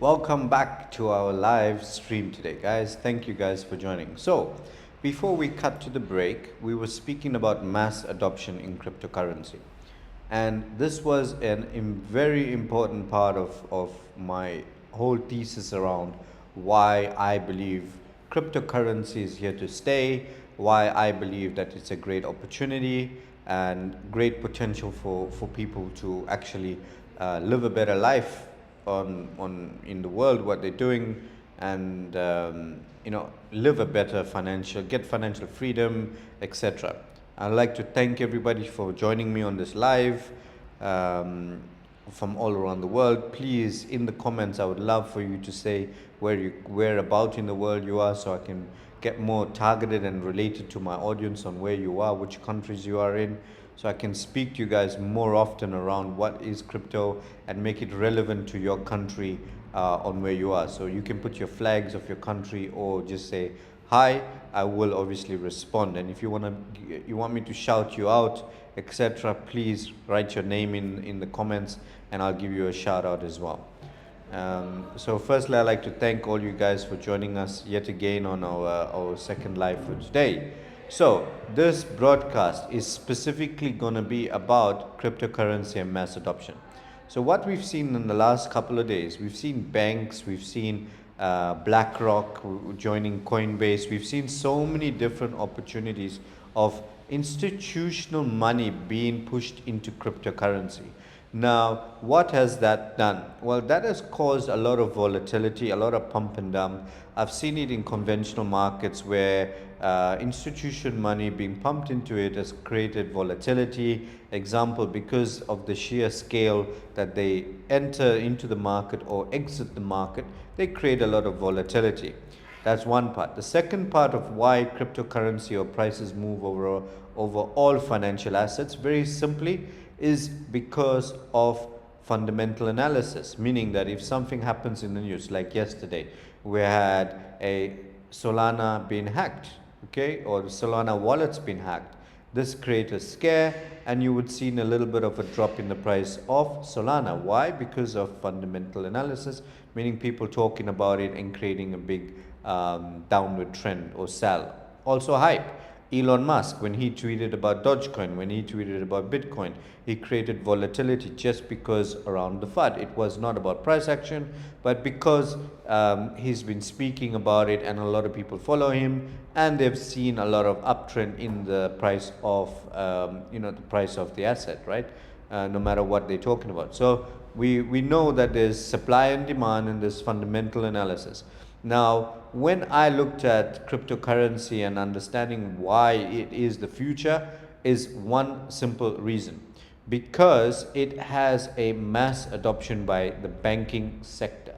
Welcome back to our live stream today, guys. Thank you guys for joining. So, before we cut to the break, we were speaking about mass adoption in cryptocurrency. And this was very important part of my whole thesis around why I believe cryptocurrency is here to stay, why I believe that it's a great opportunity and great potential for people to actually live a better life on in the world, what they're doing, and live a better get financial freedom, etc. I'd like to thank everybody for joining me on this live um, from all around the world. Please, in the comments, I would love for you to say where about in the world you are, so I can get more targeted and related to my audience on where you are, which countries you are in, so I can speak to you guys more often around what is crypto and make it relevant to your country on where you are. So you can put your flags of your country or just say hi. I will obviously respond, and if you want me to shout you out, etc., please write your name in the comments and I'll give you a shout out as well. So firstly, I'd like to thank all you guys for joining us yet again on our second live for today. So this broadcast is specifically going to be about cryptocurrency and mass adoption. So what we've seen in the last couple of days, we've seen banks, we've seen BlackRock joining Coinbase, we've seen so many different opportunities of institutional money being pushed into cryptocurrency. Now, what has that done? Well, that has caused a lot of volatility, a lot of pump and dump. I've seen it in conventional markets where institution money being pumped into it has created volatility. Example, because of the sheer scale that they enter into the market or exit the market, they create a lot of volatility. That's one part. The second part of why cryptocurrency or prices move over all financial assets, very simply, is because of fundamental analysis, meaning that if something happens in the news, like yesterday, we had a Solana being hacked, okay, or the Solana wallets being hacked. This created a scare, and you would see a little bit of a drop in the price of Solana. Why? Because of fundamental analysis, meaning people talking about it and creating a big downward trend or sell. Also hype. Elon Musk, when he tweeted about Dogecoin, when he tweeted about Bitcoin, he created volatility just because around the FUD. It was not about price action, but because he's been speaking about it and a lot of people follow him, and they've seen a lot of uptrend in the price of the price of the asset, right? No matter what they're talking about. So we know that there's supply and demand and there's fundamental analysis. Now, when I looked at cryptocurrency and understanding why it is the future, is one simple reason. Because it has a mass adoption by the banking sector.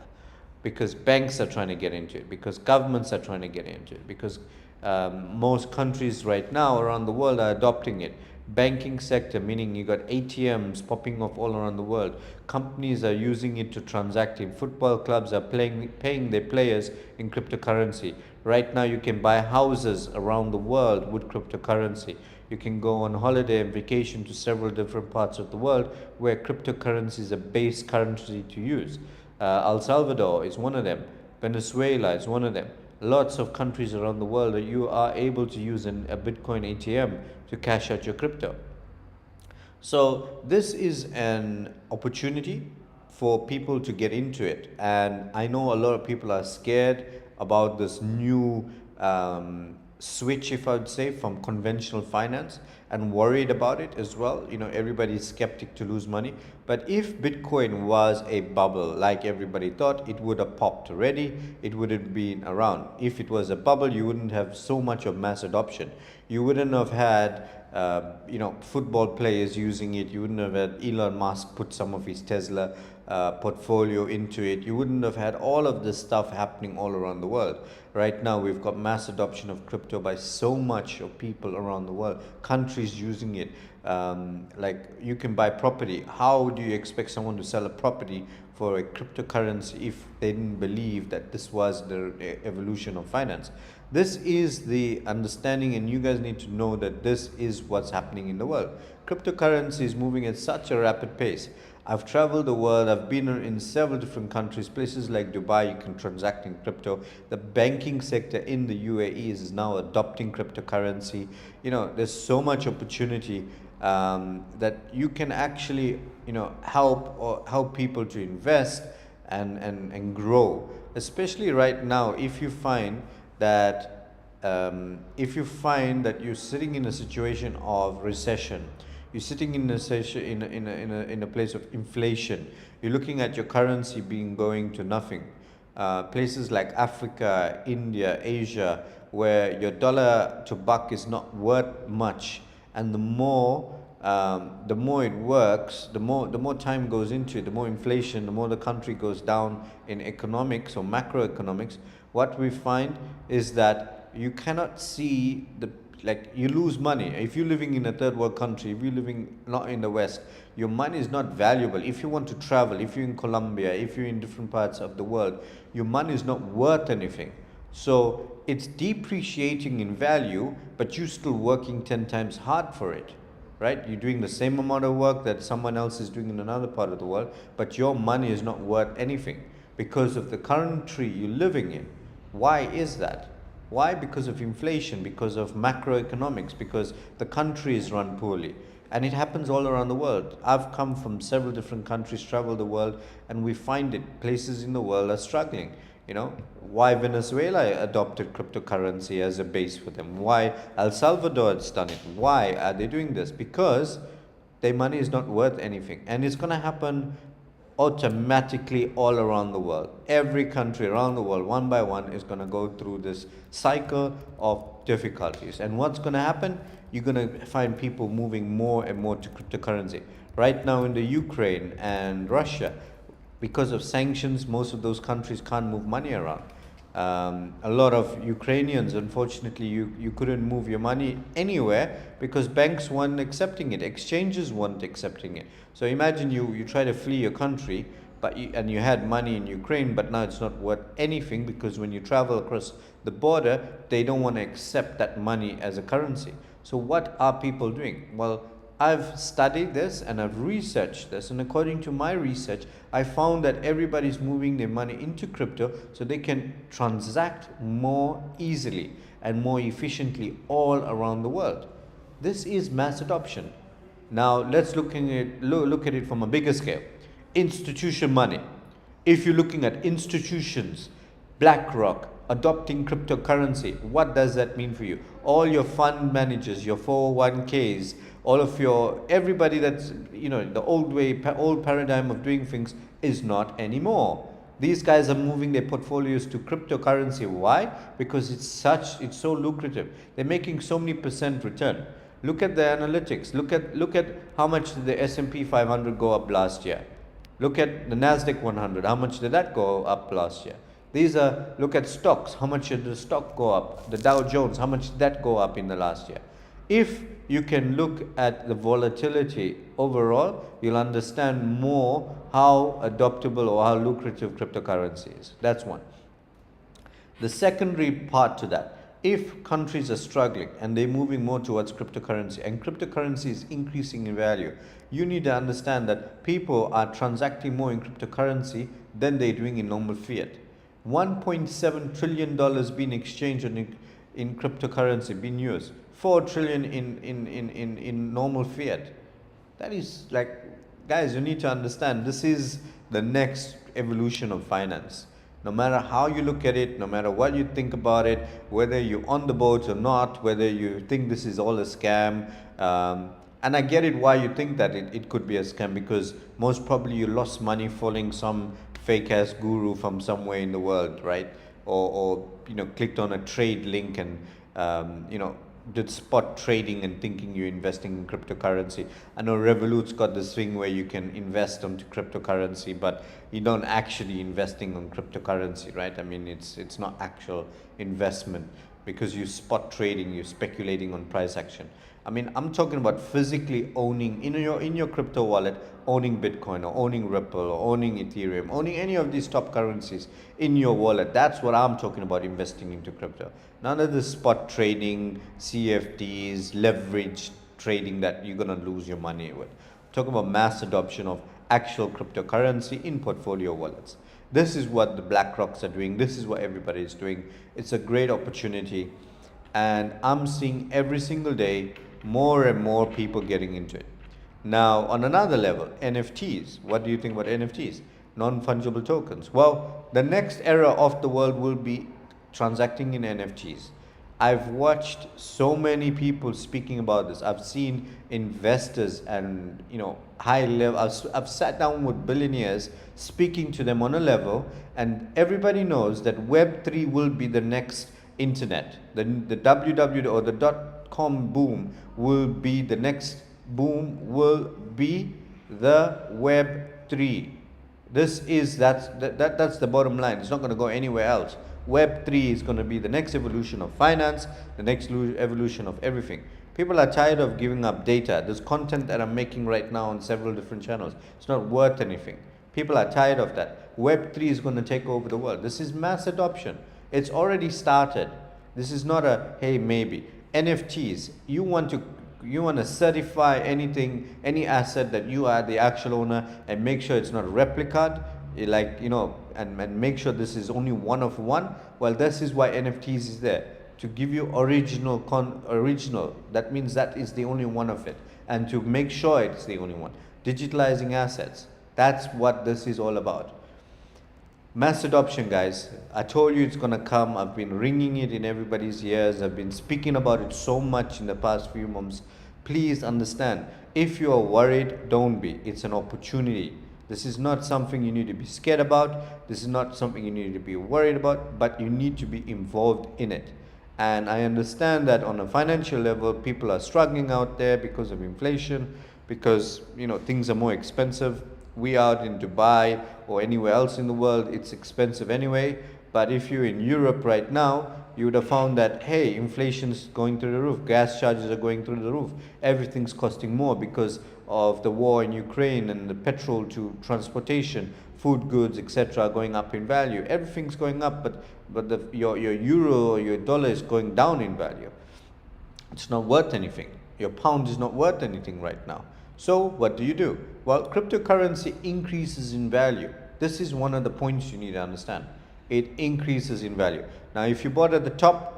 Because banks are trying to get into it. Because governments are trying to get into it. Because most countries right now around the world are adopting it. Banking sector, meaning you got ATMs popping off all around the world. Companies are using it to transact in. Football clubs are paying their players in cryptocurrency. Right now you can buy houses around the world with cryptocurrency. You can go on holiday and vacation to several different parts of the world where cryptocurrency is a base currency to use. El Salvador is one of them. Venezuela is one of them. Lots of countries around the world that you are able to use a Bitcoin ATM to cash out your crypto. So this is an opportunity for people to get into it, and I know a lot of people are scared about this new switch, if I would say, from conventional finance, and worried about it as well. Everybody's skeptic to lose money. But if Bitcoin was a bubble, like everybody thought, it would have popped already. It would have been around. If it was a bubble, you wouldn't have so much of mass adoption. You wouldn't have had football players using it. You wouldn't have had Elon Musk put some of his Tesla portfolio into it. You wouldn't have had all of this stuff happening all around the world. Right now, we've got mass adoption of crypto by so much of people around the world. Countries using it. Like you can buy property. How do you expect someone to sell a property for a cryptocurrency if they didn't believe that this was the evolution of finance? This is the understanding, and you guys need to know that this is what's happening in the world. Cryptocurrency is moving at such a rapid pace. I've traveled the world. I've been in several different countries, places like Dubai. You can transact in crypto. The banking sector in the UAE is now adopting cryptocurrency. There's so much opportunity that you can actually, help people to invest and grow. Especially right now, if you find that you're sitting in a situation of recession, you're sitting in a in a place of inflation, you're looking at your currency being going to nothing. Places like Africa, India, Asia, where your dollar to buck is not worth much, and the more it works, the more time goes into it, the more inflation, the more the country goes down in economics or macroeconomics. What we find is that you cannot see you lose money if you're living in a third world country. If you're living not in the West, your money is not valuable. If you want to travel, if you're in Colombia, if you're in different parts of the world, your money is not worth anything. So it's depreciating in value, but you're still working 10 times hard for it, right? You're doing the same amount of work that someone else is doing in another part of the world, but your money is not worth anything because of the country you're living in. Why is that? Why? Because of inflation, because of macroeconomics, because the country is run poorly. And it happens all around the world. I've come from several different countries, traveled the world, and we find it. Places in the world are struggling. Why Venezuela adopted cryptocurrency as a base for them? Why El Salvador has done it? Why are they doing this? Because their money is not worth anything. And it's going to happen automatically all around the world. Every country around the world, one by one, is going to go through this cycle of difficulties. And what's going to happen? You're going to find people moving more and more to cryptocurrency. Right now in the Ukraine and Russia, because of sanctions, most of those countries can't move money around. A lot of Ukrainians, unfortunately, you couldn't move your money anywhere because banks weren't accepting it, exchanges weren't accepting it. So imagine you try to flee your country, and you had money in Ukraine, but now it's not worth anything because when you travel across the border, they don't want to accept that money as a currency. So what are people doing? Well, I've studied this and I've researched this, and according to my research, I found that everybody's moving their money into crypto so they can transact more easily and more efficiently all around the world. This is mass adoption. Now let's look at it from a bigger scale. Institution money. If you're looking at institutions, BlackRock adopting cryptocurrency, what does that mean for you? All your fund managers, your 401ks, everybody that's, the old paradigm of doing things is not anymore. These guys are moving their portfolios to cryptocurrency. Why? Because it's so lucrative. They're making so many percent return. Look at the analytics. Look at how much did the S&P 500 go up last year. Look at the Nasdaq 100. How much did that go up last year? Look at stocks. How much did the stock go up? The Dow Jones, how much did that go up in the last year? If you can look at the volatility overall, you'll understand more how adoptable or how lucrative cryptocurrency is. That's one. The secondary part to that, if countries are struggling and they're moving more towards cryptocurrency, and cryptocurrency is increasing in value, you need to understand that people are transacting more in cryptocurrency than they're doing in normal fiat. $1.7 trillion being exchanged in cryptocurrency, being used. 4 trillion in normal fiat. That is guys, you need to understand, this is the next evolution of finance. No matter how you look at it, no matter what you think about it, whether you're on the boat or not, whether you think this is all a scam, and I get it why you think that it could be a scam, because most probably you lost money following some fake ass guru from somewhere in the world, right? Or clicked on a trade link and did spot trading and thinking you're investing in cryptocurrency. I know Revolut's got this thing where you can invest onto cryptocurrency, but you don't actually investing on cryptocurrency, right? I mean, it's not actual investment because you spot trading, you're speculating on price action. I mean, I'm talking about physically owning in your crypto wallet, owning Bitcoin or owning Ripple or owning Ethereum, owning any of these top currencies in your wallet. That's what I'm talking about, investing into crypto. None of this spot trading, CFDs, leverage trading that you're going to lose your money with. I'm talking about mass adoption of actual cryptocurrency in portfolio wallets. This is what the BlackRocks are doing. This is what everybody is doing. It's a great opportunity. And I'm seeing every single day more and more people getting into it. Now, on another level, NFTs. What do you think about NFTs? Non-fungible tokens. Well, the next era of the world will be transacting in NFTs. I've watched so many people speaking about this. I've seen investors and high level. I've sat down with billionaires speaking to them on a level, and everybody knows that Web3 will be the next internet. The www or the .com boom will be the next boom. Will be the Web3. That's the bottom line. It's not going to go anywhere else. Web3 is going to be the next evolution of finance, the next evolution of everything. People are tired of giving up data. There's content that I'm making right now on several different channels. It's not worth anything. People are tired of that. Web3 is going to take over the world. This is mass adoption. It's already started. This is not a, hey, maybe. NFTs, you want to certify anything, any asset that you are the actual owner, and make sure it's not replicated, and make sure this is only one of one. Well, this is why NFTs is there, to give you original. That means that is the only one of it, and to make sure it's the only one. Digitalizing assets. That's what this is all about. Mass adoption, guys. I told you it's gonna come. I've been ringing it in everybody's ears. I've been speaking about it so much in the past few months. Please understand, if you are worried, don't be. It's an opportunity. This is not something you need to be scared about. This is not something you need to be worried about, but you need to be involved in it. And I understand that on a financial level, people are struggling out there because of inflation, because things are more expensive. We out in Dubai or anywhere else in the world, it's expensive anyway. But if you're in Europe right now, you would have found that, hey, inflation's going through the roof, gas charges are going through the roof, everything's costing more because of the war in Ukraine, and the petrol to transportation, food goods, etc. are going up in value. Everything's going up, but your euro or your dollar is going down in value. It's not worth anything. Your pound is not worth anything right now. So what do? Well, cryptocurrency increases in value. This is one of the points you need to understand. It increases in value. Now, if you bought at the top,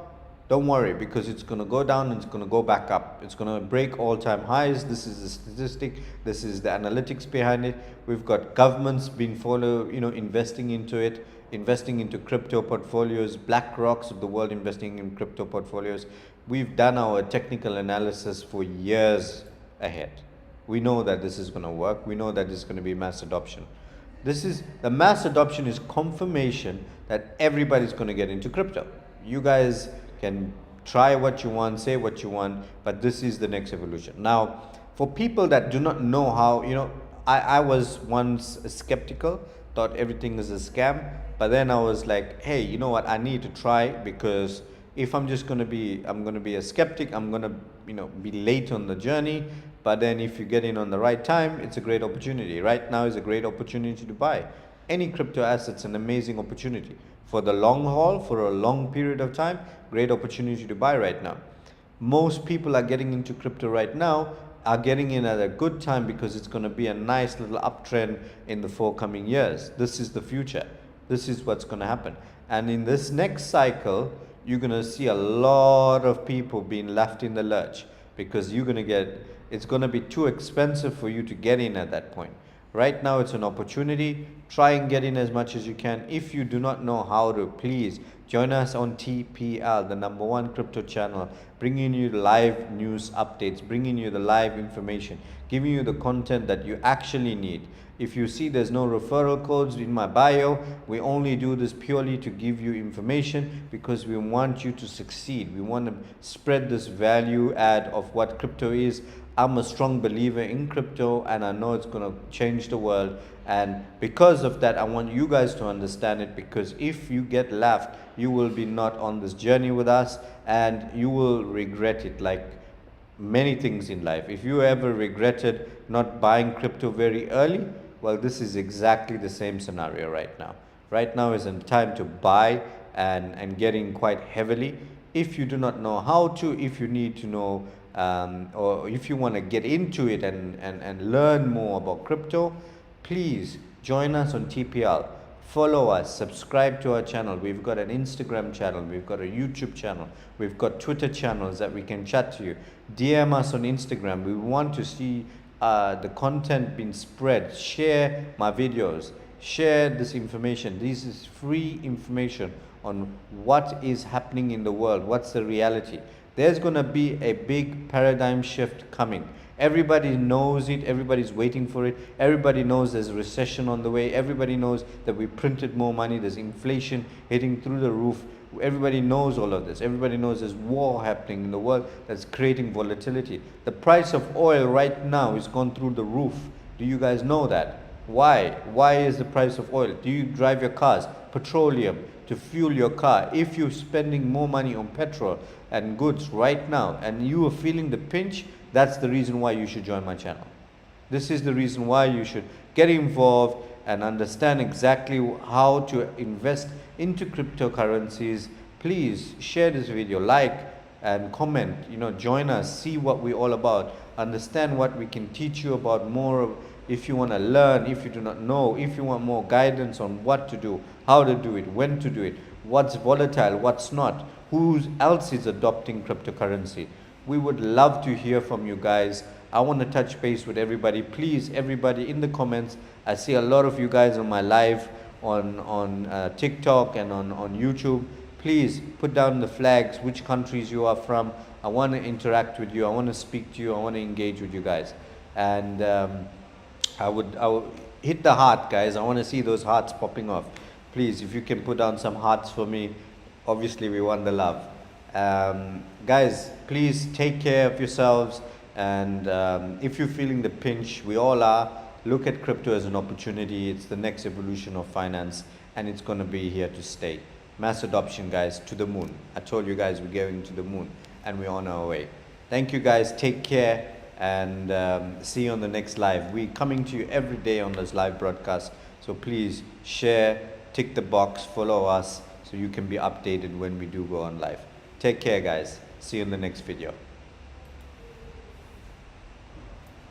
don't worry, because it's going to go down and it's going to go back up. It's going to break all-time highs. This is the statistic. This is the analytics behind it. We've got governments being investing into it, investing into crypto portfolios, BlackRocks of the world investing in crypto portfolios. We've done our technical analysis for years ahead. We know that this is going to work. We know that this is going to be mass adoption. The mass adoption is confirmation that everybody's going to get into crypto. You guys can try what you want, say what you want, but this is the next evolution. Now, for people that do not know how, I was once skeptical, thought everything is a scam, but then I was like, hey, you know what? I need to try, because if I'm going to be a skeptic, I'm going to, be late on the journey. But then if you get in on the right time, it's a great opportunity. Right now is a great opportunity to buy. Any crypto asset's an amazing opportunity. For the long haul, for a long period of time, great opportunity to buy right now. Most people are getting into crypto right now, are getting in at a good time, because it's going to be a nice little uptrend in the forthcoming years. This is the future. This is what's going to happen. And in this next cycle, you're going to see a lot of people being left in the lurch, because it's going to be too expensive for you to get in at that point. Right now, it's an opportunity. Try and get in as much as you can. If you do not know how to, please join us on TPL, the #1 crypto channel, bringing you the live news updates, bringing you the live information, giving you the content that you actually need. If you see there's no referral codes in my bio, we only do this purely to give you information, because we want you to succeed. We want to spread this value add of what crypto is. I'm a strong believer in crypto, and I know it's going to change the world. And because of that, I want you guys to understand it, because if you get left, you will be not on this journey with us, and you will regret it, like many things in life. If you ever regretted not buying crypto very early, well, this is exactly the same scenario right now. Right now is a time to buy and get in quite heavily. If you do not know how to, if you need to know, or if you want to get into it and learn more about crypto, please join us on TPL. Follow us, subscribe to our channel. We've got an Instagram channel, we've got a YouTube channel, we've got Twitter channels that we can chat to you. DM us on Instagram. We want to see the content being spread. Share my videos, share this information. This is free information on what is happening in the world, what's the reality. There's going to be a big paradigm shift coming. Everybody knows it, everybody's waiting for it, everybody knows there's a recession on the way, everybody knows that we printed more money, there's inflation hitting through the roof. Everybody knows all of this. Everybody knows there's war happening in the world that's creating volatility. The price of oil right now is gone through the roof. Do you guys know that? Why? Why is the price of oil? Do you drive your cars? Petroleum to fuel your car. If you're spending more money on petrol and goods right now and you are feeling the pinch, that's the reason why you should join my channel. This is the reason why you should get involved and understand exactly how to invest into cryptocurrencies. Please share this video, like and comment, join us, see what we're all about, understand what we can teach you about more of. If you want to learn, if you do not know, if you want more guidance on what to do, how to do it, when to do it, what's volatile, what's not, who else is adopting cryptocurrency. We would love to hear from you guys. I want to touch base with everybody. Please, everybody in the comments. I see a lot of you guys on my live on TikTok and on YouTube. Please put down the flags, which countries you are from. I want to interact with you. I want to speak to you. I want to engage with you guys. And I would hit the heart, guys. I want to see those hearts popping off. Please, if you can put down some hearts for me. Obviously, we want the love. Guys, please take care of yourselves. And if you're feeling the pinch, we all are. Look at crypto as an opportunity. It's the next evolution of finance, and it's going to be here to stay. Mass adoption, guys, to the moon. I told you guys we're going to the moon, and we're on our way. Thank you, guys. Take care, and see you on the next live. We're coming to you every day on this live broadcast. So please share, tick the box, follow us, so you can be updated when we do go on live. Take care, guys. See you in the next video.